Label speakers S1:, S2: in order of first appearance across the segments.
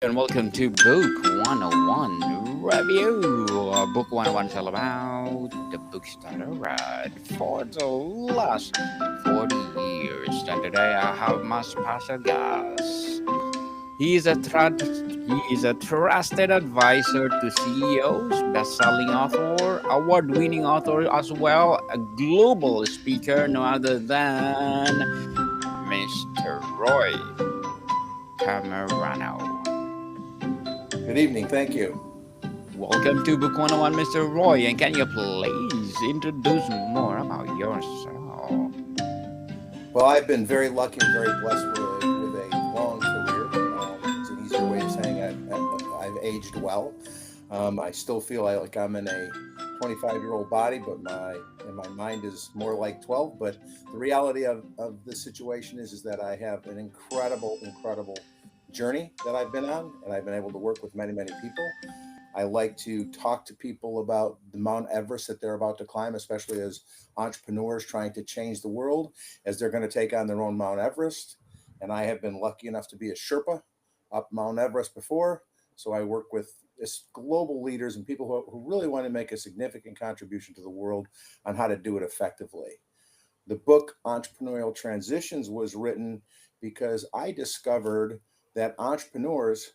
S1: and welcome to Book 101 Review. Book 101 is all about the books that I read for the last 40 years. And today I have my special guest. He is a trusted advisor to CEOs, best-selling author, award-winning author as well, a global speaker, no other than Mr. Roy Cammarano.
S2: Good evening. Thank you.
S1: Welcome to Book 101, Mr. Roy, and can you please introduce more about yourself?
S2: Well, I've been very lucky and very blessed with a long career. It's an easier way of saying I've aged well. I still feel like I'm in a 25-year-old body, but my mind is more like 12. But the reality of this situation is that I have an incredible journey that I've been on, and I've been able to work with many people. I like to talk to people about the Mount Everest that they're about to climb, especially as entrepreneurs trying to change the world as they're going to take on their own Mount Everest. And I have been lucky enough to be a Sherpa up Mount Everest before. So I work with global leaders and people who really want to make a significant contribution to the world on how to do it effectively. The book Entrepreneurial Transitions was written because I discovered that entrepreneurs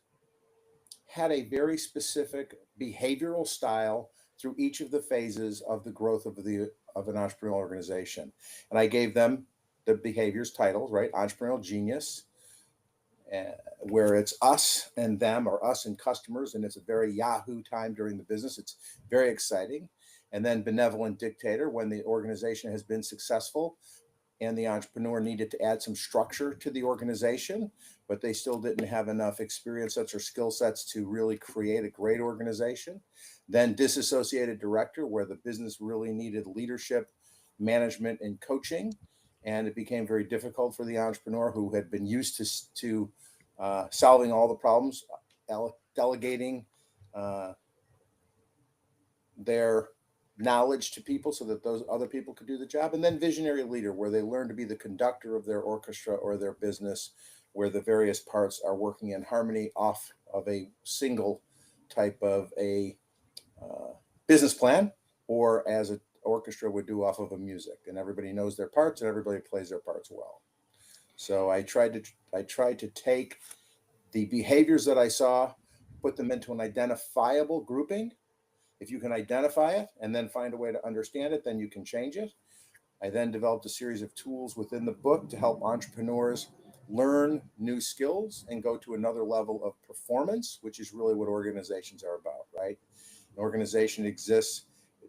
S2: had a very specific behavioral style through each of the phases of the growth of an entrepreneurial organization. And I gave them the behaviors titles, right? Entrepreneurial genius, uh, where it's us and them or us and customers, and it's a very Yahoo time during the business. It's very exciting. And then benevolent dictator, when the organization has been successful and the entrepreneur needed to add some structure to the organization, but they still didn't have enough experience sets or skill sets to really create a great organization. Then disassociated director, where the business really needed leadership, management, and coaching. And it became very difficult for the entrepreneur who had been used to solving all the problems, delegating uh, their knowledge to people so that those other people could do the job. And then visionary leader, where they learn to be the conductor of their orchestra or their business, where the various parts are working in harmony off of a single type of a uh, business plan, or as an orchestra would do off of a music, and everybody knows their parts and everybody plays their parts well. So I tried to take the behaviors that I saw, put them into an identifiable grouping. If you can identify it and then find a way to understand it, then you can change it. I then developed a series of tools within the book to help entrepreneurs learn new skills and go to another level of performance, which is really what organizations are about, right? An organization exists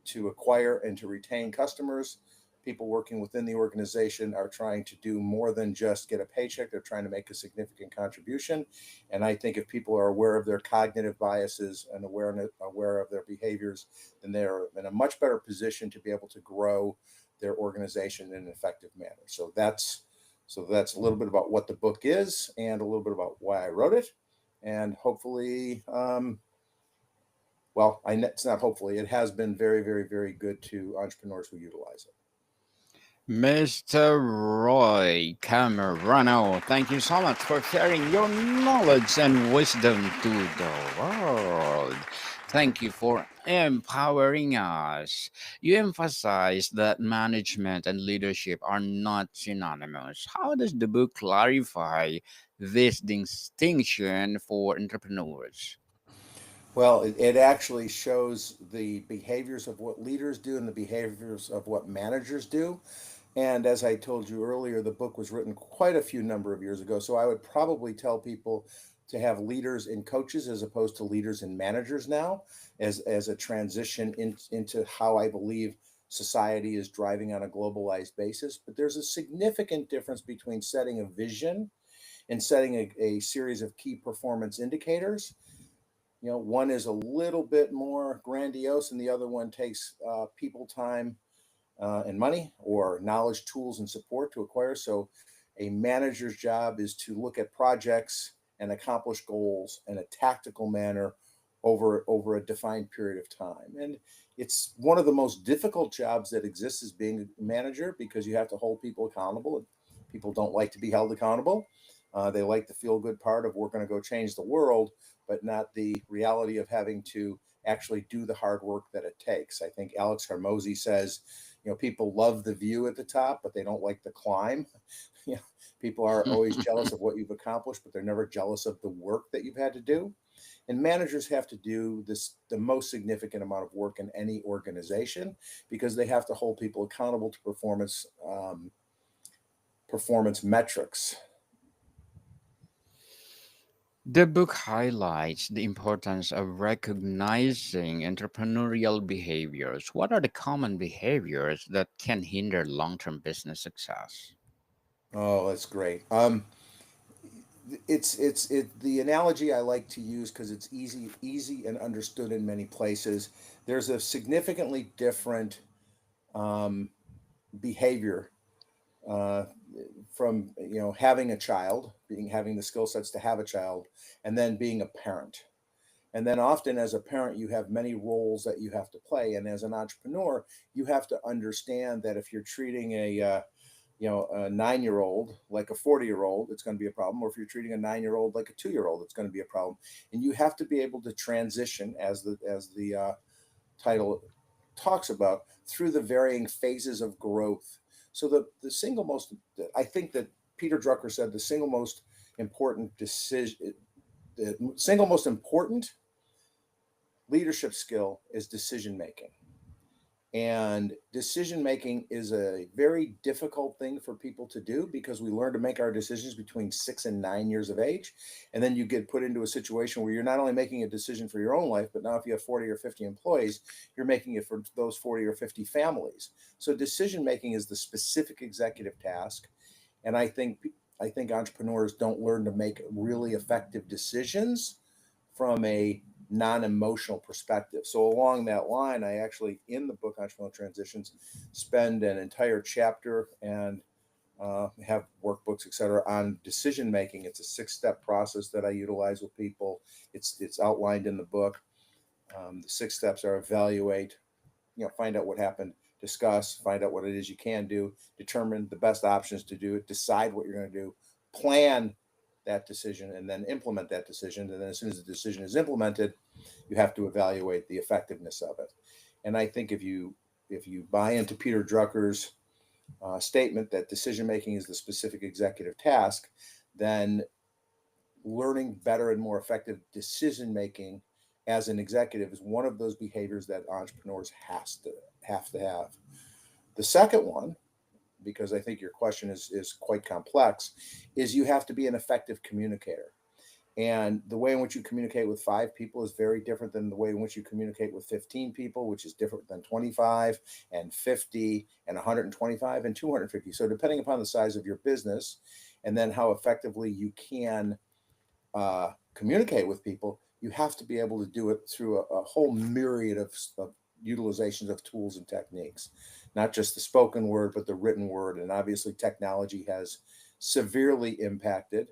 S2: to acquire and to retain customers. People working within the organization are trying to do more than just get a paycheck. They're trying to make a significant contribution. And I think if people are aware of their cognitive biases and aware of their behaviors, then they're in a much better position to be able to grow their organization in an effective manner. So that's a little bit about what the book is and a little bit about why I wrote it. And hopefully, it's not hopefully, it has been very good to entrepreneurs who utilize it.
S1: Mr. Roy Cammarano, thank you so much for sharing your knowledge and wisdom to the world. Thank you for empowering us. You emphasize that management and leadership are not synonymous. How does the book clarify this distinction for entrepreneurs?
S2: Well, it actually shows the behaviors of what leaders do and the behaviors of what managers do. And as I told you earlier, the book was written quite a few number of years ago. So I would probably tell people to have leaders and coaches as opposed to leaders and managers now, as a transition into how I believe society is driving on a globalized basis. But there's a significant difference between setting a vision and setting a series of key performance indicators. One is a little bit more grandiose, and the other one takes people time and money, or knowledge, tools, and support to acquire. So, a manager's job is to look at projects and accomplish goals in a tactical manner over a defined period of time. And it's one of the most difficult jobs that exists, as being a manager, because you have to hold people accountable. And people don't like to be held accountable. They like the feel good part of we're going to go change the world, but not the reality of having to actually do the hard work that it takes. I think Alex Hermosi says, people love the view at the top, but they don't like the climb. you know, People are always jealous of what you've accomplished, but they're never jealous of the work that you've had to do. And managers have to do the most significant amount of work in any organization because they have to hold people accountable to performance metrics.
S1: The book highlights the importance of recognizing entrepreneurial behaviors. What are the common behaviors that can hinder long term business success?
S2: Oh, that's great. It's the analogy I like to use because it's easy and understood in many places. There's a significantly different um, behavior uh, from having a child, having the skill sets to have a child, and then being a parent. And then often as a parent, you have many roles that you have to play, and as an entrepreneur, you have to understand that if you're treating a 9-year-old like a 40-year-old, it's going to be a problem. Or if you're treating a 9-year-old like a 2-year-old, it's going to be a problem. And you have to be able to transition, as the title talks about, through the varying phases of growth. So the single most, I think that Peter Drucker said, the single most important decision, the single most important leadership skill is decision making. And decision making is a very difficult thing for people to do because we learn to make our decisions between 6 and 9 years of age. And then you get put into a situation where you're not only making a decision for your own life, but now if you have 40 or 50 employees, you're making it for those 40 or 50 families. So decision making is the specific executive task. And I think entrepreneurs don't learn to make really effective decisions from a non-emotional perspective. So along that line, I actually, in the book Entrepreneurial Transitions, spend an entire chapter and have workbooks, et cetera, on decision making. It's a 6-step process that I utilize with people. It's outlined in the book. The 6 steps are: evaluate, find out what happened, discuss, find out what it is you can do, determine the best options to do it, decide what you're going to do, plan that decision, and then implement that decision. And then as soon as the decision is implemented, you have to evaluate the effectiveness of it. And I think if you buy into Peter Drucker's statement that decision making is the specific executive task, then learning better and more effective decision making as an executive is one of those behaviors that entrepreneurs have to have. The second one, because I think your question is quite complex, is you have to be an effective communicator. And the way in which you communicate with 5 people is very different than the way in which you communicate with 15 people, which is different than 25 and 50 and 125 and 250. So depending upon the size of your business and then how effectively you can communicate with people, you have to be able to do it through a whole myriad of utilizations of tools and techniques, not just the spoken word, but the written word. And obviously, technology has severely impacted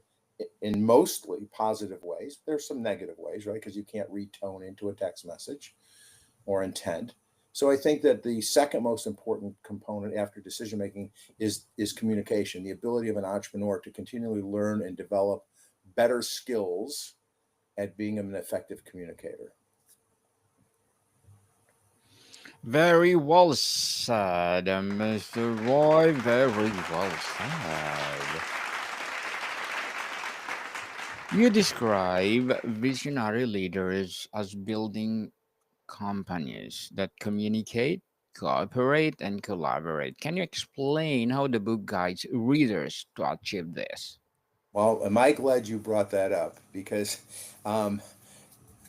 S2: in mostly positive ways. There's some negative ways, right? Because you can't read tone into a text message or intent. So I think that the second most important component after decision making is communication, the ability of an entrepreneur to continually learn and develop better skills at being an effective communicator.
S1: Very well said, Mr. Roy. Very well said. You describe visionary leaders as building companies that communicate, cooperate, and collaborate. Can you explain how the book guides readers to achieve this?
S2: Well, am I glad you brought that up because um,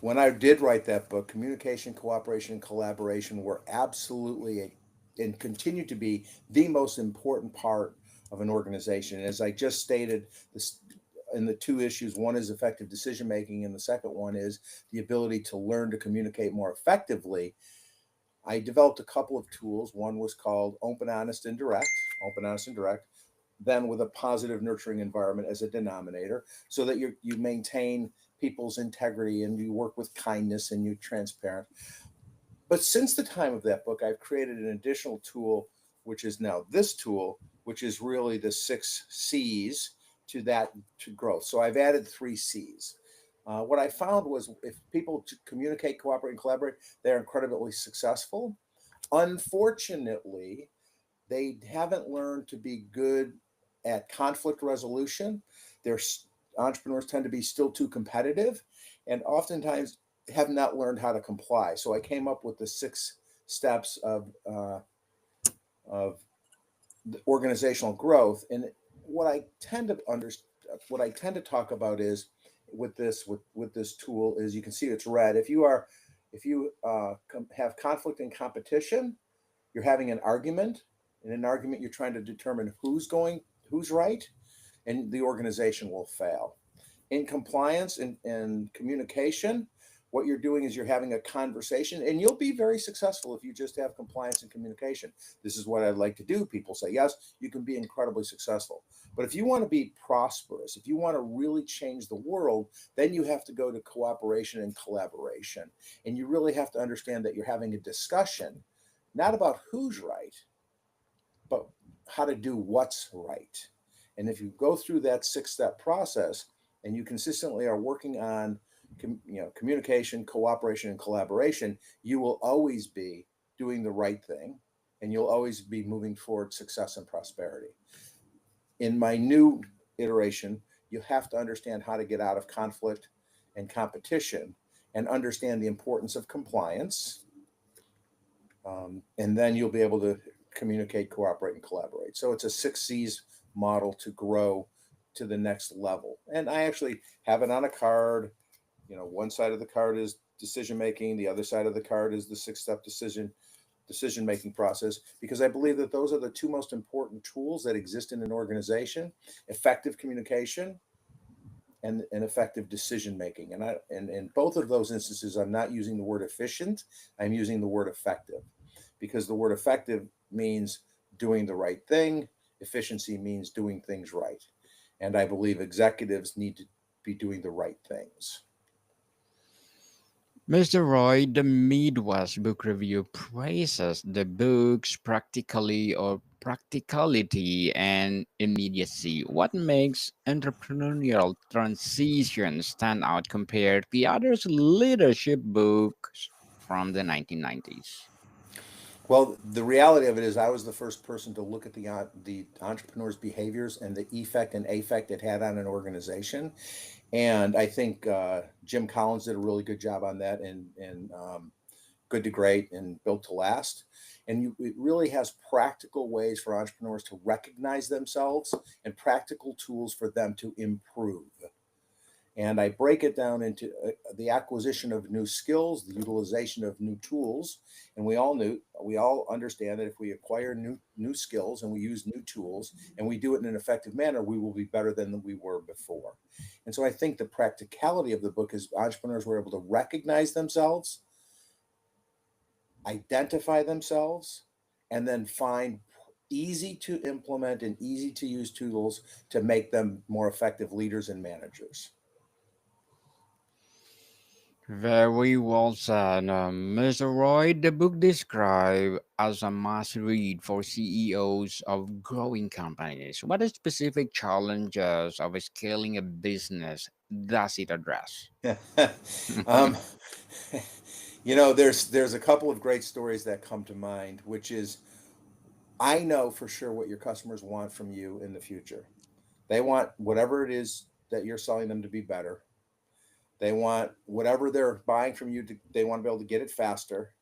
S2: when I did write that book, communication, cooperation, and collaboration were absolutely and continue to be the most important part of an organization. And as I just stated, this in the two issues, one is effective decision making, and the second one is the ability to learn to communicate more effectively. I developed a couple of tools. One was called Open, Honest, and Direct, then with a positive, nurturing environment as a denominator, so that you maintain people's integrity and you work with kindness and you're transparent. But since the time of that book, I've created an additional tool, which is now this tool, which is really the 6 C's to growth. So I've added 3 C's. What I found was if people communicate, cooperate, and collaborate, they're incredibly successful. Unfortunately, they haven't learned to be good at conflict resolution. Their entrepreneurs tend to be still too competitive, and oftentimes have not learned how to comply. So I came up with the 6 steps of organizational growth. And what I tend to what I tend to talk about is with this tool is you can see it's red. If you have conflict and competition, you're having an argument. In an argument, you're trying to determine who's right, and the organization will fail. In compliance and communication, what you're doing is you're having a conversation, and you'll be very successful if you just have compliance and communication. This is what I'd like to do. People say yes, you can be incredibly successful. But if you want to be prosperous, if you want to really change the world, then you have to go to cooperation and collaboration. And you really have to understand that you're having a discussion, not about who's right, but how to do what's right. And if you go through that 6-step process and you consistently are working on communication, cooperation, and collaboration, you will always be doing the right thing, and you'll always be moving toward success and prosperity. In my new iteration, you have to understand how to get out of conflict and competition and understand the importance of compliance. And then you'll be able to communicate, cooperate, and collaborate. So it's a 6 C's model to grow to the next level. And I actually have it on a card. One side of the card is decision making, the other side of the card is the 6-step decision making process, because I believe that those are the 2 most important tools that exist in an organization: effective communication and effective decision making. And in both of those instances, I'm not using the word efficient, I'm using the word effective, because the word effective means doing the right thing, efficiency means doing things right. And I believe executives need to be doing the right things.
S1: Mr. Roy, the Midwest Book Review praises the book's practicality and immediacy. What makes entrepreneurial transition stand out compared to the other leadership books from the 1990s?
S2: Well, the reality of it is, I was the first person to look at the entrepreneur's behaviors and the effect and affect it had on an organization. And I think Jim Collins did a really good job on that, and Good to Great and Built to Last. And it really has practical ways for entrepreneurs to recognize themselves and practical tools for them to improve. And I break it down into the acquisition of new skills, the utilization of new tools. And we all understand that if we acquire new skills and we use new tools and we do it in an effective manner, we will be better than we were before. And so I think the practicality of the book is entrepreneurs were able to recognize themselves, identify themselves, and then find easy to implement and easy to use tools to make them more effective leaders and managers.
S1: Very well said, Mr. Roy. The book described as a must read for CEOs of growing companies. What specific challenges of scaling a business does it address?
S2: um, there's a couple of great stories that come to mind, which is, I know for sure what your customers want from you in the future. They want whatever it is that you're selling them to be better. They want whatever they're buying from you they want to be able to get it faster,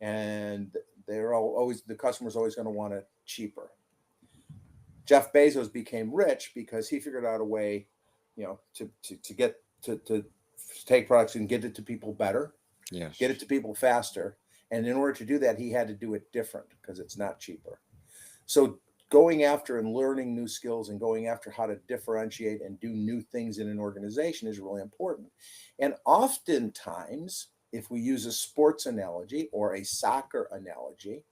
S2: and the customer's always going to want it cheaper. Jeff Bezos became rich because he figured out a way, to get to take products and get it to people better,
S1: Yes.
S2: get it to people faster. And in order to do that, he had to do it different because it's not cheaper. So going after and learning new skills and going after how to differentiate and do new things in an organization is really important. And oftentimes, if we use a sports analogy or a soccer analogy,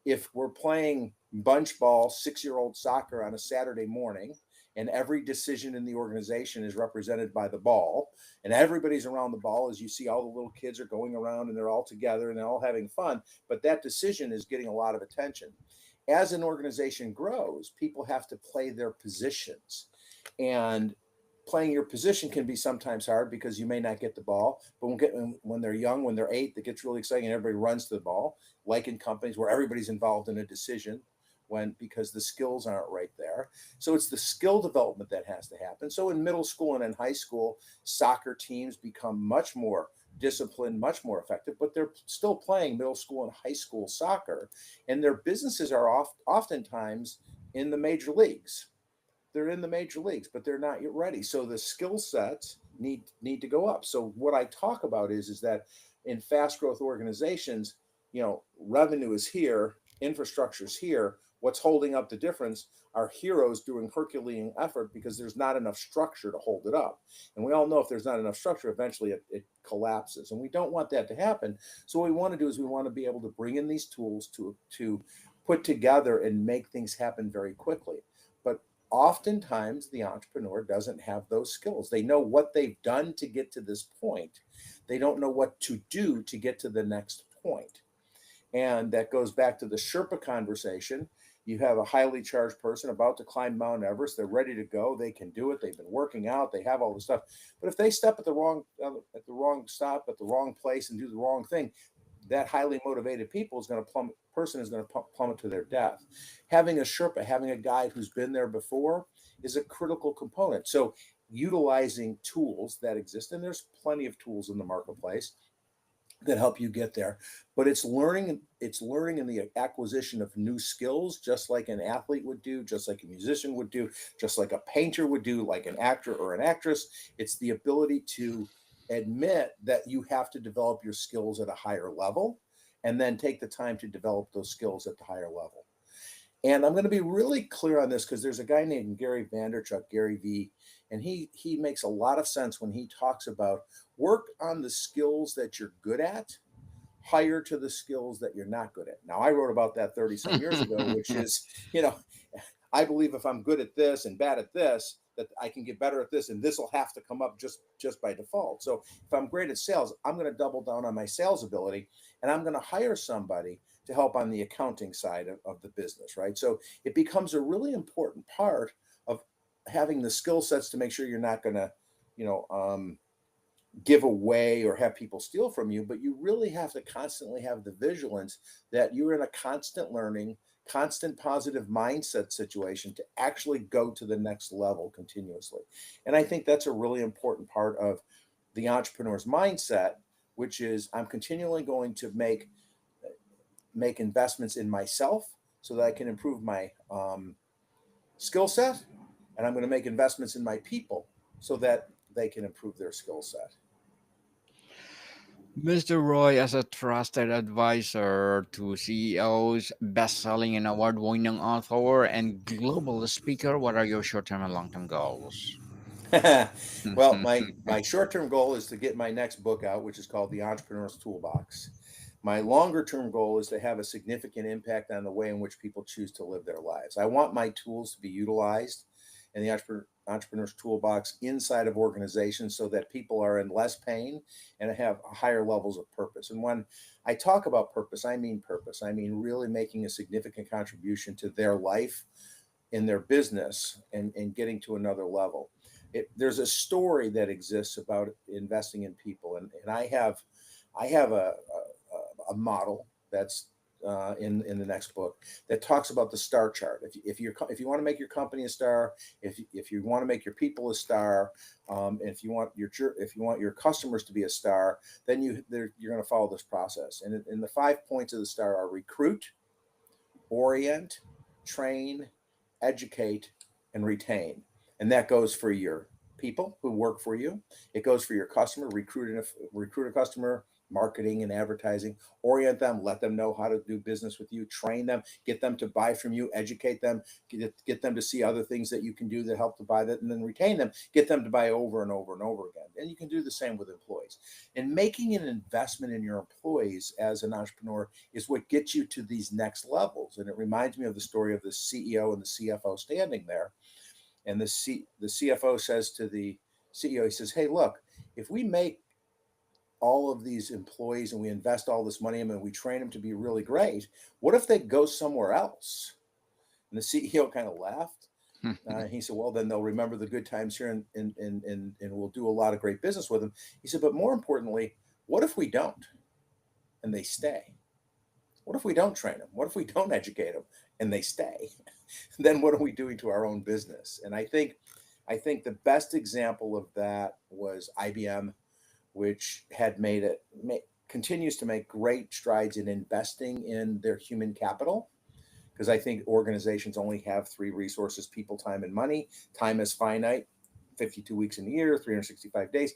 S2: if we're playing bunch ball, 6-year-old soccer on a Saturday morning, and every decision in the organization is represented by the ball, and everybody's around the ball, as you see, all the little kids are going around and they're all together and they're all having fun, but that decision is getting a lot of attention. As an organization grows, people have to play their positions. And playing your position can be sometimes hard because you may not get the ball. But when they're young, when they're 8, that gets really exciting and everybody runs to the ball, like in companies where everybody's involved in a decision when because the skills aren't right there. So it's the skill development that has to happen. So in middle school and in high school, soccer teams become much more disciplined, much more effective, but they're still playing middle school and high school soccer, and their businesses are oftentimes in the major leagues. They're in the major leagues, but they're not yet ready. So the skill sets need to go up. So what I talk about is that in fast growth organizations, revenue is here, infrastructure is here. What's holding up the difference are heroes doing Herculean effort because there's not enough structure to hold it up. And we all know if there's not enough structure, eventually it collapses. And we don't want that to happen. So what we want to do is we want to be able to bring in these tools to put together and make things happen very quickly. But oftentimes the entrepreneur doesn't have those skills. They know what they've done to get to this point. They don't know what to do to get to the next point. And that goes back to the Sherpa conversation. You have a highly charged person about to climb Mount Everest. They're ready to go. They can do it. They've been working out. They have all the stuff. But if they step at the wrong stop at the wrong place and do the wrong thing, that highly motivated person is going to plummet to their death. Having a Sherpa, having a guide who's been there before, is a critical component. So utilizing tools that exist, and there's plenty of tools in the marketplace that help you get there, but it's learning in the acquisition of new skills, just like an athlete would do, just like a musician would do, just like a painter would do, like an actor or an actress. It's the ability to admit that you have to develop your skills at a higher level and then take the time to develop those skills at the higher level. And I'm going to be really clear on this because there's a guy named Gary Vaynerchuk, Gary V, and he makes a lot of sense when he talks about work on the skills that you're good at, hire to the skills that you're not good at. Now, I wrote about that 30 some years ago, which is, I believe if I'm good at this and bad at this, that I can get better at this, and this will have to come up just by default. So if I'm great at sales, I'm going to double down on my sales ability, and I'm going to hire somebody to help on the accounting side of the business, right? So it becomes a really important part of having the skill sets to make sure you're not going to, give away or have people steal from you, but you really have to constantly have the vigilance that you're in a constant learning, constant positive mindset situation to actually go to the next level continuously. And I think that's a really important part of the entrepreneur's mindset, which is I'm continually going to make investments in myself so that I can improve my skill set, and I'm going to make investments in my people so that they can improve their skill set.
S1: Mr. Roy, as a trusted advisor to CEOs, best-selling and award-winning author, and global speaker, what are your short-term and long-term goals?
S2: Well, my short-term goal is to get my next book out, which is called The Entrepreneur's Toolbox. My longer-term goal is to have a significant impact on the way in which people choose to live their lives. I want my tools to be utilized in the entrepreneur's toolbox inside of organizations so that people are in less pain and have higher levels of purpose. And when I talk about purpose, I mean purpose. I mean really making a significant contribution to their life, in their business, and getting to another level. There's a story that exists about investing in people, and I have a model that's in the next book that talks about the star chart. If you want to make your company a star, if you want to make your people a star, and if you want your customers to be a star, then you're going to follow this process. And the 5 points of the star are recruit, orient, train, educate, and retain. And that goes for your people who work for you. It goes for your customer, recruit a customer, marketing and advertising, orient them, let them know how to do business with you, train them, get them to buy from you, educate them, get them to see other things that you can do that help to buy that, and then retain them, get them to buy over and over and over again. And you can do the same with employees. And making an investment in your employees as an entrepreneur is what gets you to these next levels. And it reminds me of the story of the CEO and the CFO standing there. And the CFO says to the CEO, he says, hey, look, if we make all of these employees and we invest all this money in them and we train them to be really great, what if they go somewhere else? And the CEO kind of laughed. He said, well, then they'll remember the good times here, and we'll do a lot of great business with them. He said, but more importantly, what if we don't and they stay? What if we don't train them? What if we don't educate them and they stay? Then what are we doing to our own business? And I think the best example of that was IBM, which had continues to make great strides in investing in their human capital, because I think organizations only have three resources: people, time, and money. Time is finite, 52 weeks in a year, 365 days.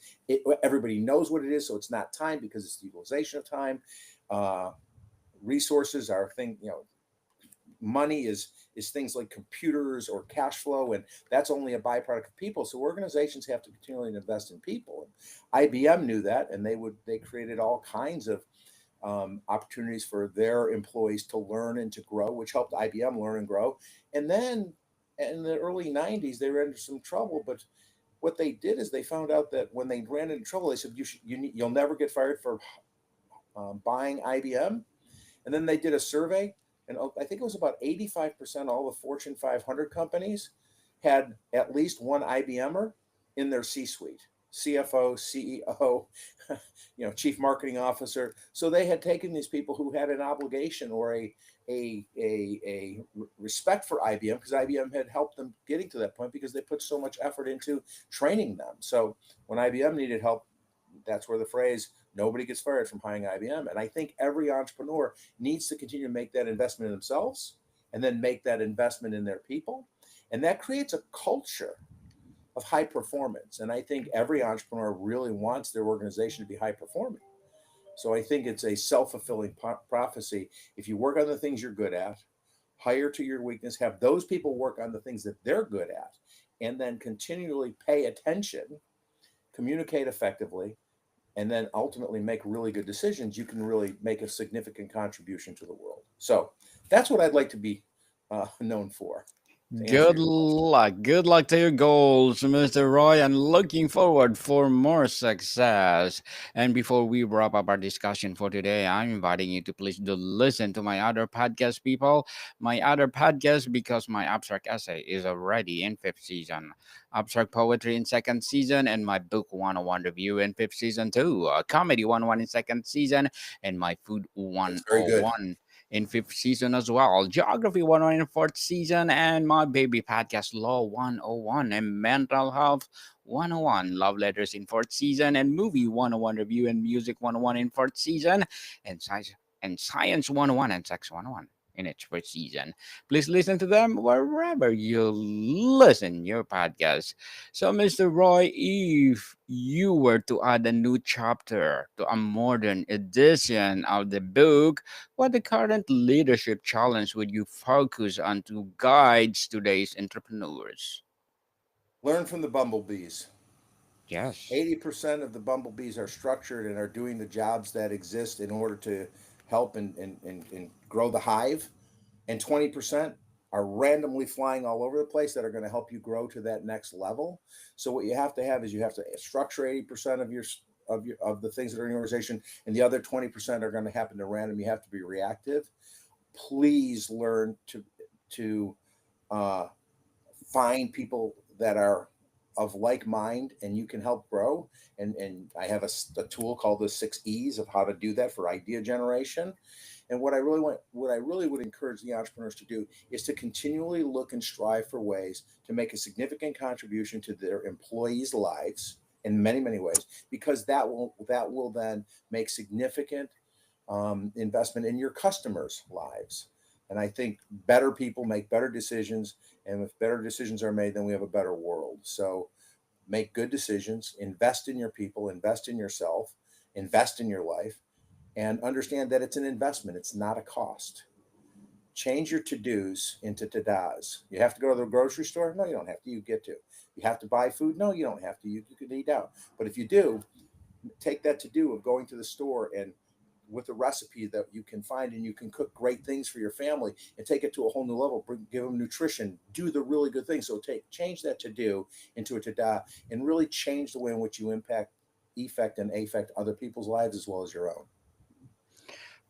S2: Everybody knows what it is, so it's not time because it's the utilization of time. Uh, Resources are thing, money is things like computers or cash flow, and that's only a byproduct of people. So organizations have to continually invest in people. And IBM knew that, and they created all kinds of opportunities for their employees to learn and to grow, which helped IBM learn and grow. And then in the early 90s, they ran into some trouble. But what they did is they found out that when they ran into trouble, they said, you'll never get fired for buying IBM. And then they did a survey, and I think it was about 85% of all the Fortune 500 companies had at least one IBMer in their C-suite: CFO, CEO, chief marketing officer. So they had taken these people who had an obligation or a respect for IBM, because IBM had helped them getting to that point because they put so much effort into training them. So when IBM needed help, that's where the phrase "nobody gets fired from hiring IBM." And I think every entrepreneur needs to continue to make that investment in themselves, and then make that investment in their people. And that creates a culture of high performance. And I think every entrepreneur really wants their organization to be high performing. So I think it's a self-fulfilling prophecy. If you work on the things you're good at, hire to your weakness, have those people work on the things that they're good at, and then continually pay attention, communicate effectively, and then ultimately make really good decisions, you can really make a significant contribution to the world. So that's what I'd like to be known for, to answer
S1: Good
S2: your question.
S1: luck. Good luck to your goals, Mr. Roy, and looking forward for more success. And before we wrap up our discussion for today, I'm inviting you to please do listen to my other podcast, people. My other podcast, because my abstract essay is already in fifth season, abstract poetry in second season, and my book 101 review in fifth season too, comedy 101 in second season, and my food
S2: That's very good.
S1: 101 in fifth season as well. Geography 101 in fourth season, and my baby podcast Law 101 and Mental Health 101. Love Letters in fourth season, and Movie 101 Review and Music 101 in fourth season, and Science 101 and Sex 101 in its first season. Please listen to them wherever you listen your podcast. So, Mr. Roy, if you were to add a new chapter to a modern edition of the book, what the current leadership challenge would you focus on to guide today's entrepreneurs?
S2: Learn from the bumblebees.
S1: Yes.
S2: 80% of the bumblebees are structured and are doing the jobs that exist in order to help and grow the hive. And 20% are randomly flying all over the place that are going to help you grow to that next level. So what you have to have is you have to structure 80% of the things that are in your organization, and the other 20% are going to happen to random. You have to be reactive. Please learn to uh, find people that are of like mind and you can help grow. And I have a tool called the 6 E's of how to do that for idea generation. And what I really would encourage the entrepreneurs to do is to continually look and strive for ways to make a significant contribution to their employees' lives in many, many ways, because that will then make significant investment in your customers' lives. And I think better people make better decisions, and if better decisions are made, then we have a better world. So make good decisions, invest in your people, invest in yourself, invest in your life, and understand that it's an investment. It's not a cost. Change your to-dos into to-das. You have to go to the grocery store? No, you don't have to. You get to. You have to buy food? No, you don't have to. You can eat out. But if you do, take that to-do of going to the store and with a recipe that you can find, and you can cook great things for your family and take it to a whole new level. Give them nutrition, do the really good things. So change that to do into a to da, and really change the way in which you effect and affect other people's lives as well as your own.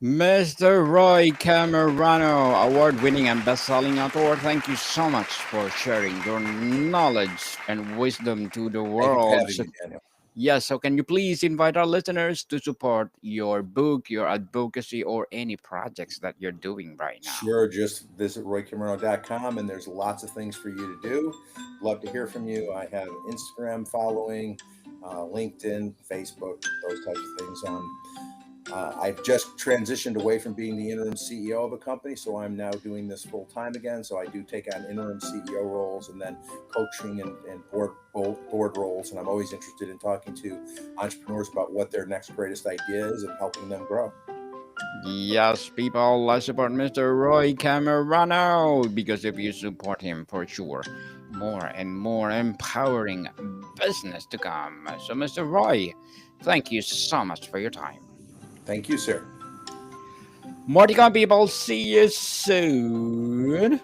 S1: Mr. Roy Cammarano, award-winning and best-selling author, thank you so much for sharing your knowledge and wisdom to the
S2: Thank you for
S1: world.
S2: having
S1: So,
S2: me, Daniel.
S1: yes, so can you please invite our listeners to support your book, your advocacy, or any projects that you're doing right now?
S2: Sure, just visit roycamarano.com and there's lots of things for you to do. Love to hear from you. I have Instagram following, LinkedIn, Facebook, those types of things. I've just transitioned away from being the interim CEO of a company, so I'm now doing this full time again. So I do take on interim CEO roles and then coaching and board roles. And I'm always interested in talking to entrepreneurs about what their next greatest idea is and helping them grow.
S1: Yes, people, let's support Mr. Roy Cammarano because if you support him, for sure, more and more empowering business to come. So, Mr. Roy, thank you so much for your time.
S2: Thank you, sir.
S1: More to come, people. See you soon.